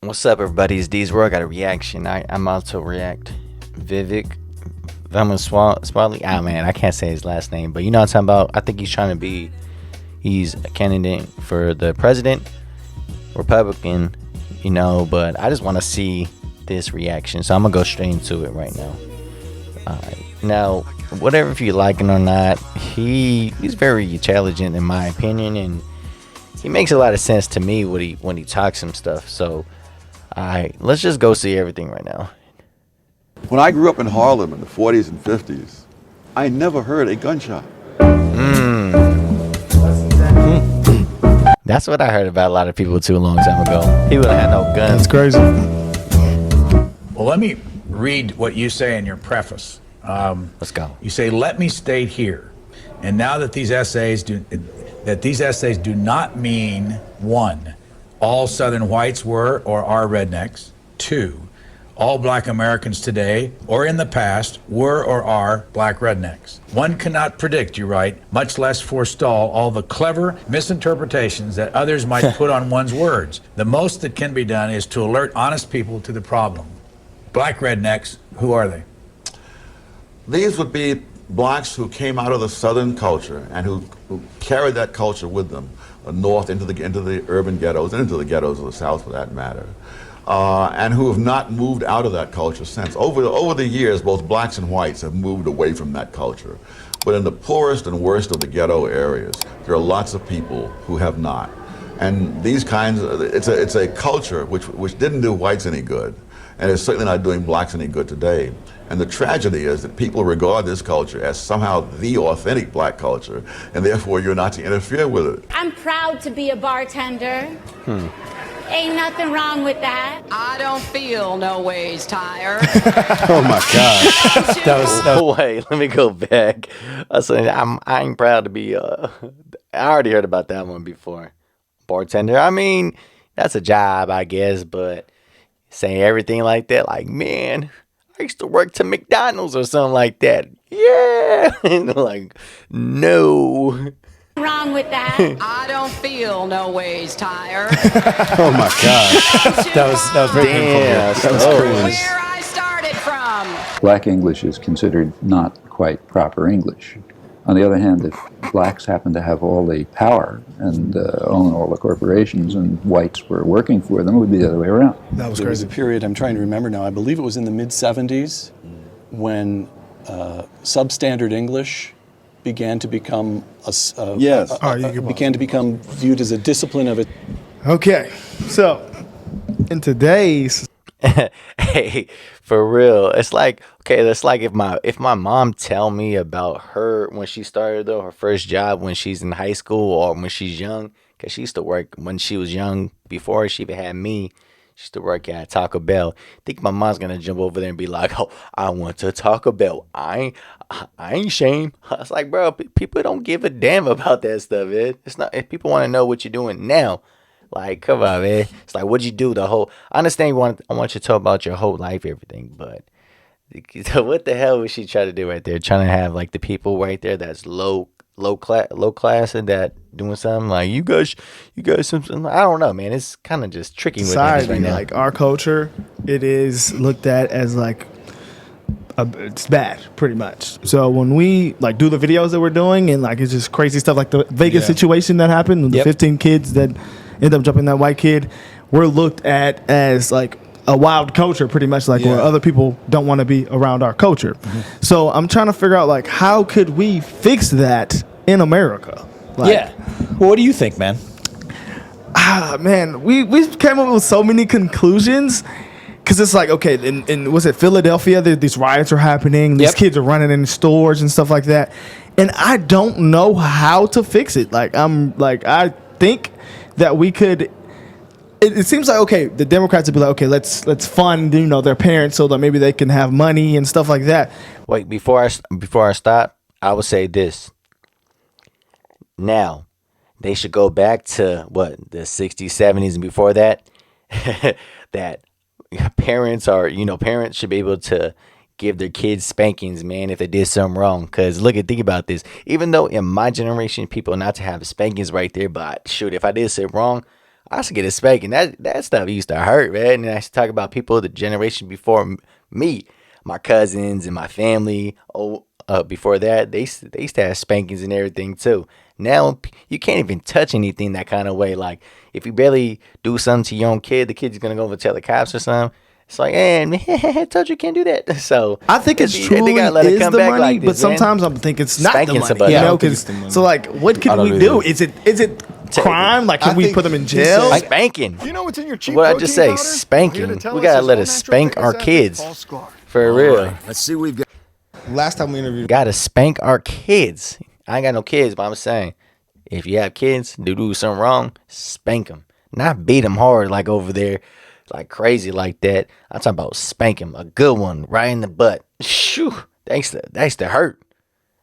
What's up, everybody? It's D's World. Got a reaction. I'm about to react. Vivek Ramaswamy. Ah, man, I can't say his last name, but you know what I'm talking about. I think he's a candidate for the president, Republican, but I just want to see this reaction. So I'm going to go straight into it right now. Alright. Now, whatever if you like him or not, he's very intelligent in my opinion, and he makes a lot of sense to me when he talks some stuff. So, alright, let's just go see everything right now. When I grew up in Harlem in the 40s and 50s, I never heard a gunshot. That's what I heard about a lot of people too a long time ago. People that had no guns. That's crazy. Well, let me read what you say in your preface. Let's go. You say, "Let me state here, and now that these essays do not mean 1, all Southern whites were or are rednecks; 2, all black Americans today or in the past were or are black rednecks. One cannot predict," you write, "much less forestall all the clever misinterpretations that others might put on one's words. The most that can be done is to alert honest people to the problem." Black rednecks, who are they? These would be blacks who came out of the Southern culture and who carried that culture with them north into the urban ghettos and into the ghettos of the South for that matter. And who have not moved out of that culture since. Over the years, both blacks and whites have moved away from that culture. But in the poorest and worst of the ghetto areas, there are lots of people who have not. And these kinds of, it's a culture which didn't do whites any good, and it's certainly not doing blacks any good today. And the tragedy is that people regard this culture as somehow the authentic black culture, and therefore you're not to interfere with it. I'm proud to be a bartender. Ain't nothing wrong with that. I don't feel no ways tired. Oh my God. that was wait, let me go back. I said I ain't proud to be I already heard about that one before. Bartender. I mean, that's a job, I guess, but saying everything like that, like, man, I used to work to McDonald's or something like that. Yeah. And like, no. Wrong with that. I don't feel no ways tired. Oh my God. That was very painful. That was crazy. Where I started from. Black English is considered not quite proper English. On the other hand, if blacks happen to have all the power and own all the corporations and whites were working for them, it would be the other way around. That was There was crazy. a period, I'm trying to remember now, I believe it was in the mid-70s when substandard English began to become began to become viewed as a discipline of it. Okay, so in today's Hey, for real, it's like, okay, that's like if my mom tell me about her when she started though her first job when she's in high school or when she's young, because she used to work when she was young before she even had me. She used to work at Taco Bell. I think my mom's gonna jump over there and be like, "Oh, I went to Taco Bell. I ain't shame." I was like, bro, people don't give a damn about that stuff, man. It's not. If people want to know what you're doing now, like, come on, man. It's like, what'd you do the whole? I understand I want you to talk about your whole life, everything, but what the hell was she trying to do right there? Trying to have like the people right there that's low class and that doing something like you guys something. I don't know, man. It's kind of just tricky with things society, right now. like our culture, it is looked at as like it's bad, pretty much. So when we like do the videos that we're doing and like it's just crazy stuff, like the Vegas situation that happened with the 15 kids that end up jumping that white kid, we're looked at as like a wild culture, pretty much, like where other people don't want to be around our culture. So I'm trying to figure out like how could we fix that in America? Like, Well, what do you think, man? Man, we came up with so many conclusions. Because it's like, okay, in was it Philadelphia? These riots are happening. These kids are running in stores and stuff like that. And I don't know how to fix it. I think that we could. It seems like, okay, the Democrats would be like, okay, let's fund their parents so that maybe they can have money and stuff like that. Wait, before I stop, I would say this. Now, they should go back to what the 60s, 70s, and before that. That parents should be able to give their kids spankings, man, if they did something wrong. Because think about this. Even though in my generation, people not to have spankings right there, but shoot, if I did something wrong, I used to get a spanking. That stuff used to hurt, man. And I used to talk about people the generation before me, my cousins and my family. Before that, they used to have spankings and everything too. Now you can't even touch anything that kind of way. Like if you barely do something to your own kid, the kid's gonna go over and tell the cops or something. It's like, man, I told you can't do that. So I think it's truly gotta let it is come the back money, like but this, man. sometimes I'm thinking it's not Spanking the money. somebody. You Yeah, I know, don't think 'cause- it's the money. so like, what can we do? Is it crime? Like, can I we think put them in he jail? said- Spanking. You know what's in your cheap What I just say, protein powder? spanking. Here to tell We us gotta his let all us natural spank fitness our athlete, kids. Paul Sklar. For real. Let's see, we've got. Last time we interviewed. Gotta spank our kids. I ain't got no kids, but I'm saying, if you have kids, do something wrong, spank them. Not beat them hard like over there, like crazy like that. I'm talking about spank them, a good one, right in the butt. Shoo, that used to hurt.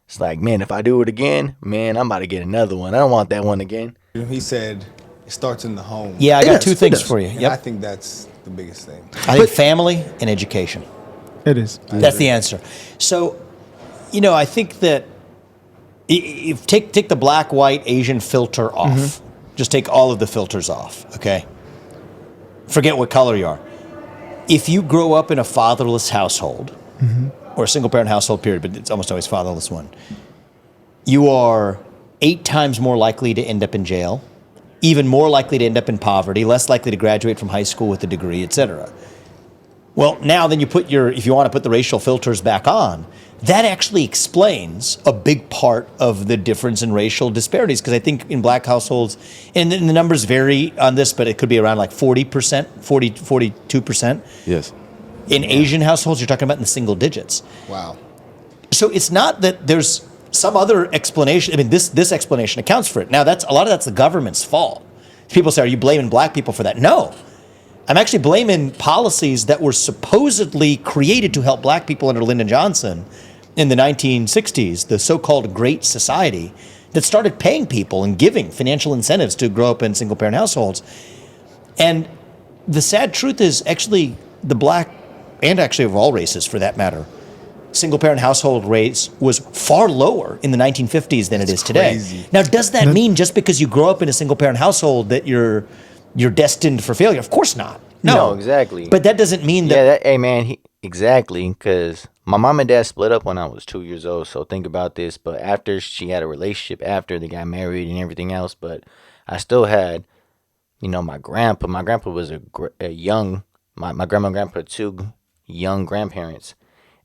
It's like, man, if I do it again, man, I'm about to get another one. I don't want that one again. He said it starts in the home. Yeah, I It got does, two it things does. for you. And Yep. I think that's the biggest thing. I think family and education. It is. That's the answer. So, I think that if take the black, white, Asian filter off. Just take all of the filters off, okay? Forget what color you are. If you grow up in a fatherless household, or a single parent household, period, but it's almost always fatherless one, you are 8 times more likely to end up in jail, even more likely to end up in poverty, less likely to graduate from high school with a degree, etc. Well, now then if you want to put the racial filters back on, that actually explains a big part of the difference in racial disparities. Because I think in black households, and the numbers vary on this, but it could be around like 40%, 42%. Yes. In Asian households, you're talking about in the single digits. Wow. So it's not that there's some other explanation. I mean, this explanation accounts for it. Now, a lot of that's the government's fault. People say, are you blaming black people for that? No. I'm actually blaming policies that were supposedly created to help black people under Lyndon Johnson in the 1960s, the so-called Great Society, that started paying people and giving financial incentives to grow up in single-parent households. And the sad truth is actually the black, and actually of all races for that matter, single-parent household rates was far lower in the 1950s than it is today. Crazy. Now, does that mean just because you grow up in a single-parent household that you're destined for failure? Of course not. No, exactly. But that doesn't mean that. Yeah, hey man, exactly. Because my mom and dad split up when I was 2 years old. So think about this. But after she had a relationship, after they got married and everything else, but I still had, my grandpa. My grandpa was a young. My grandma and grandpa, 2 young grandparents,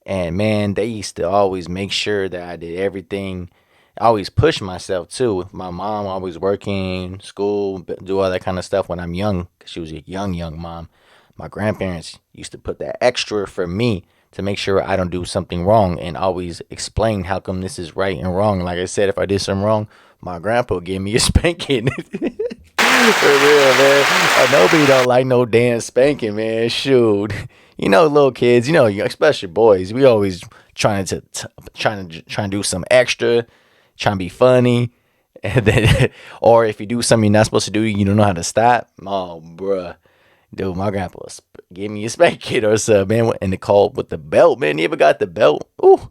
and man, they used to always make sure that I did everything. I always push myself too. My mom always working, school, do all that kind of stuff when I'm young, because she was a young mom. My grandparents used to put that extra for me to make sure I don't do something wrong, and always explain how come this is right and wrong. Like I said, if I did something wrong, my grandpa gave me a spanking. For real, man. Nobody don't like no damn spanking, man. Shoot. Little kids, especially boys, we always trying to do some extra, trying to be funny, and then, or if you do something you're not supposed to do, you don't know how to stop. Oh, bruh, dude, my grandpa gave me a spanking or something, man. And they called with the belt, man. You ever got the belt? Ooh,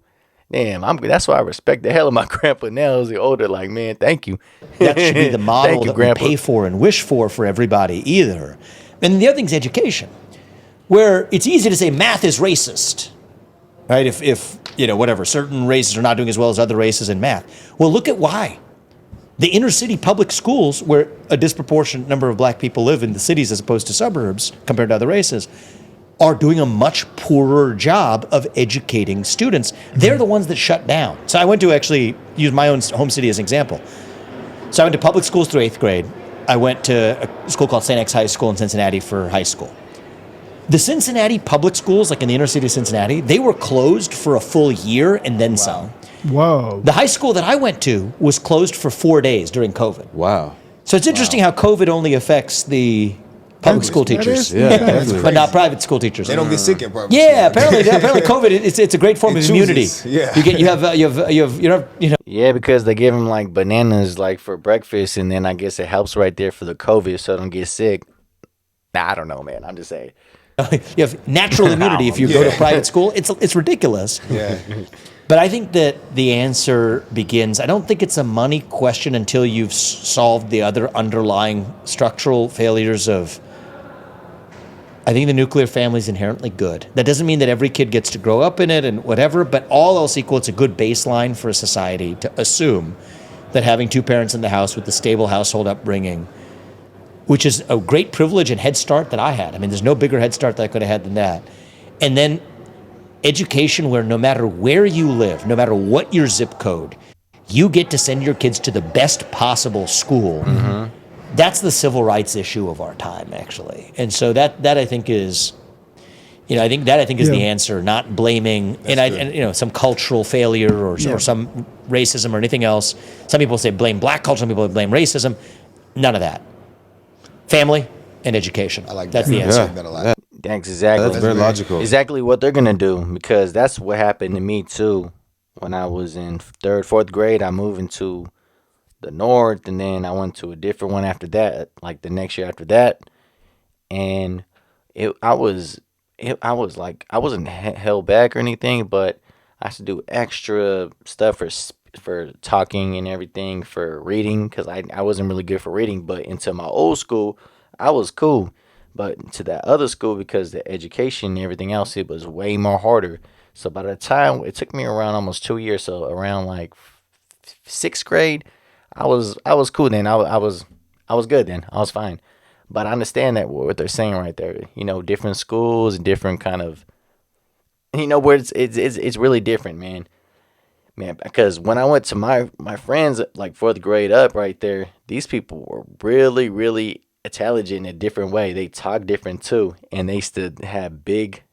damn, that's why I respect the hell of my grandpa now. As he older, like, man, thank you. That should be the model Thank you, that Grandpa. we pay for and wish for everybody either. And the other thing is education, where it's easy to say math is racist, right? If whatever, certain races are not doing as well as other races in math. Well, look at why. The inner city public schools, where a disproportionate number of black people live in the cities as opposed to suburbs compared to other races, are doing a much poorer job of educating students. They're the ones that shut down. So I went to actually use my own home city as an example. So I went to public schools through 8th grade. I went to a school called St. X High School in Cincinnati for high school. The Cincinnati public schools, like in the inner city of Cincinnati, they were closed for a full year and then some. Whoa. The high school that I went to was closed for 4 days during COVID. Wow. So it's interesting how COVID only affects the public school teachers, but not private school teachers. They don't get sick in private. Yeah, apparently COVID it's a great form It of immunity. chooses, yeah. Yeah, because they give them like bananas like for breakfast, and then I guess it helps right there for the COVID, so don't get sick. Nah, I don't know, man. I'm just saying. You have natural immunity if you go to private school. It's ridiculous. Yeah. But I think that the answer begins, I don't think it's a money question until you've solved the other underlying structural failures of, I think the nuclear family is inherently good. That doesn't mean that every kid gets to grow up in it and whatever, but all else equal, it's a good baseline for a society to assume that having two parents in the house with a stable household upbringing, which is a great privilege and head start that I had. I mean, there's no bigger head start that I could have had than that. And then education where no matter where you live, no matter what your zip code, you get to send your kids to the best possible school. Mm-hmm. That's the civil rights issue of our time, actually. And so that I think is, I think is the answer, not blaming some cultural failure or some racism or anything else. Some people say blame black culture, some people blame racism. None of that. Family and education. I like that. That's the answer. That a lot. That's exactly. That's very logical. Exactly what they're gonna do, because that's what happened to me too. When I was in third, fourth grade, I moved into the north, and then I went to a different one after that, like the next year after that, and I wasn't held back or anything, but I had to do extra stuff for talking and everything, for reading, because I wasn't really good for reading. But into my old school, I was cool. But to that other school, because the education and everything else, it was way more harder. So by the time, it took me around almost 2 years, so around like sixth grade, I was cool then. I was good then. I was fine. But I understand that what they're saying right there. Different schools and different kind of, where it's really different, man. Because when I went to my friends, like fourth grade up right there, these people were really, really intelligent in a different way. They talk different too, and they used to have big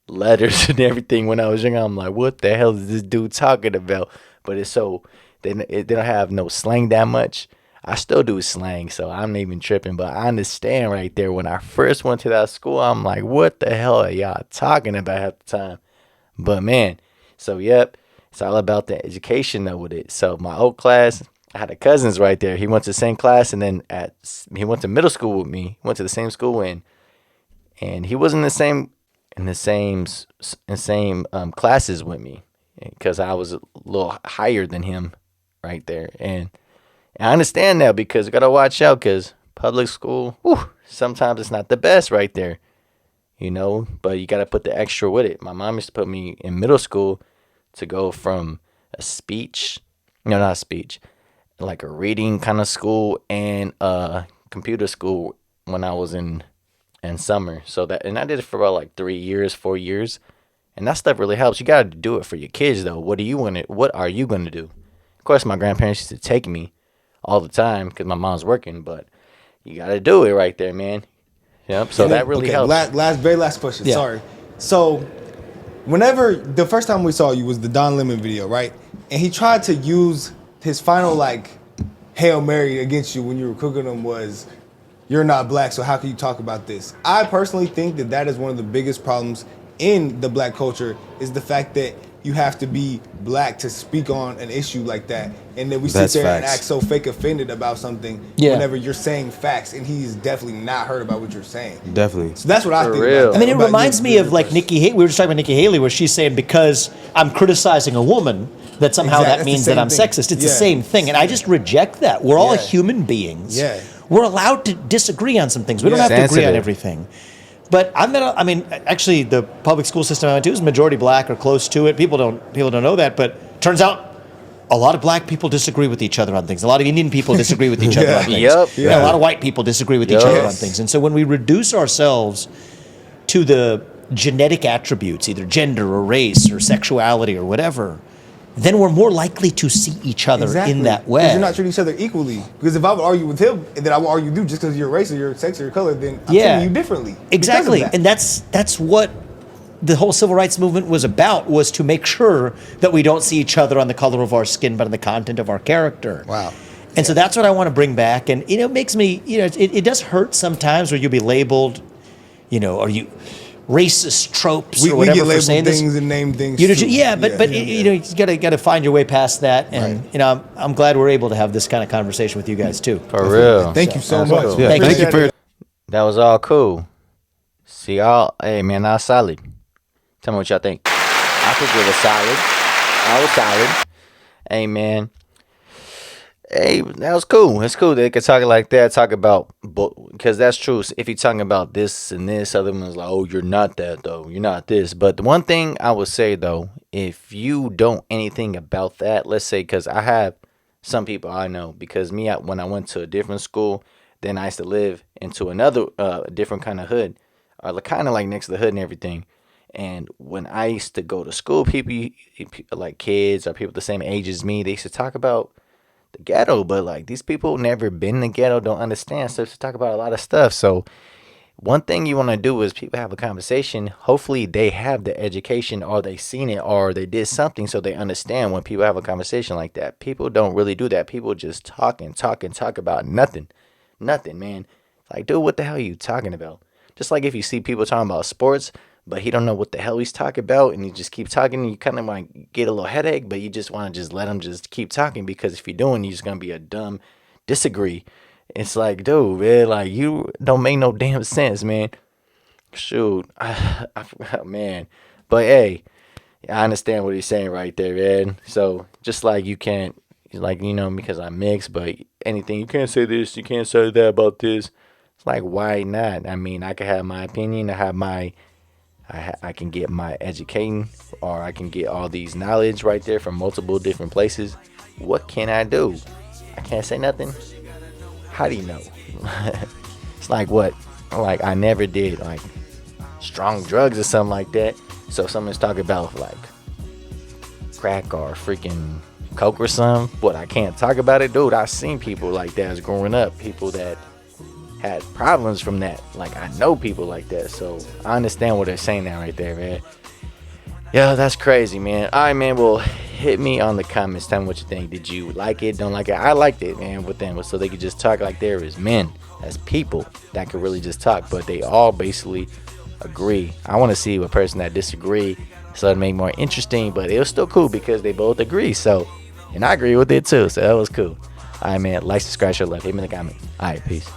letters and everything. When I was young, I'm like, what the hell is this dude talking about? But it's so they don't have no slang that much. I still do slang, so I'm not even tripping. But I understand right there. When I first went to that school, I'm like, what the hell are y'all talking about half the time? But man, so yep, it's all about the education though with it. So my old class, I had a cousins right there. He went to the same class, and then he went to middle school with me. Went to the same school, and he was in the same classes with me, because I was a little higher than him right there. And I understand now, because you gotta watch out, because public school, sometimes it's not the best right there, But you gotta put the extra with it. My mom used to put me in middle school to go from not a speech, like a reading kind of school, and a computer school when I was in summer. And I did it for about like 3 years, 4 years, and that stuff really helps. You gotta do it for your kids though. What are you gonna do? Of course, my grandparents used to take me all the time because my mom's working, but you gotta do it right there, man. Yep. So that really helps. Very last question. Yeah. Sorry. So, whenever the first time we saw you was the Don Lemon video, right? And he tried to use his final Hail Mary against you when you were cooking them was, "You're not black, so how can you talk about this?" I personally think that is one of the biggest problems in the black culture, is the fact that you have to be black to speak on an issue like that, and then we sit there and act so fake offended about something whenever you're saying facts, and he's definitely not heard about what you're saying. Definitely. So that's what I think. I mean, it reminds me of like Nikki Haley. We were just talking about Nikki Haley, where she's saying, because I'm criticizing a woman, that somehow that means that I'm sexist. It's the same thing, and I just reject that. We're all human beings. Yeah. We're allowed to disagree on some things. We don't have to agree on everything. But actually, the public school system I went to is majority black or close to it. People don't know that, but turns out a lot of black people disagree with each other on things. A lot of Indian people disagree with each other on things. And a lot of white people disagree with each other on things. And so when we reduce ourselves to the genetic attributes, either gender or race or sexuality or whatever, then we're more likely to see each other in that way. Because you're not treating each other equally. Because if I would argue with him, then I would argue with you just because of your race or your sex or your color, then I'm treating you differently. Exactly. And that's what the whole civil rights movement was about, was to make sure that we don't see each other on the color of our skin, but on the content of our character. Wow. And so that's what I want to bring back. And, it makes me, it does hurt sometimes where you'll be labeled, are you racist tropes or whatever for saying this. Things and name things. You gotta find your way past that, and I'm glad we're able to have this kind of conversation with you guys too. For real. Thank you so much. Yeah, thank you for your. That was all cool. See y'all. Hey man, I was solid. Tell me what y'all think. I think it was solid. I was solid. Hey, man. Hey, that was cool. It's cool they could talk like that. Talk about, because that's true. If you're talking about this and this, other one's like, oh, you're not that though. You're not this. But the one thing I would say though, if you don't anything about that, let's say, because I have some people I know, because when I went to a different school, then I used to live into another different kind of hood, kind of like next to the hood and everything. And when I used to go to school, people like kids or people the same age as me, they used to talk about the ghetto, but like these people never been in the ghetto, don't understand. So to talk about a lot of stuff. So one thing you want to do is people have a conversation. Hopefully they have the education or they seen it or they did something so they understand when people have a conversation like that. People don't really do that. People just talk and talk and talk about nothing. Nothing, man. Like, dude, what the hell are you talking about? Just like if you see people talking about sports, but he don't know what the hell he's talking about, and you just keep talking, and you kind of might get a little headache, but you just want to just let him just keep talking, because if you're doing, you're just gonna be a dumb disagree. It's like, dude, man, like you don't make no damn sense, man. Shoot, I forgot, man. But hey, I understand what he's saying right there, man. So just like you can't, like, because I'm mixed, but anything, you can't say this, you can't say that about this. It's like, why not? I mean, I can have my opinion, I can get my educating, or I can get all these knowledge right there from multiple different places. What can I do? I can't say nothing. How do you know? It's like what? Like I never did like strong drugs or something like that. So if someone's talking about like crack or freaking coke or something, but I can't talk about it, dude. I've seen people like that as growing up. People that had problems from that. Like I know people like that, so I understand what they're saying now right there, man. Yeah, that's crazy, man. All right, man. Well, hit me on the comments. Tell me what you think. Did you like it? Don't like it? I liked it, man. With them, so they could just talk like there is men, as people that could really just talk, but they all basically agree. I want to see a person that disagree, so it make more interesting. But it was still cool because they both agree. So, and I agree with it too. So that was cool. All right, man. Like, subscribe, share, love. Hit me in the comments. All right, peace.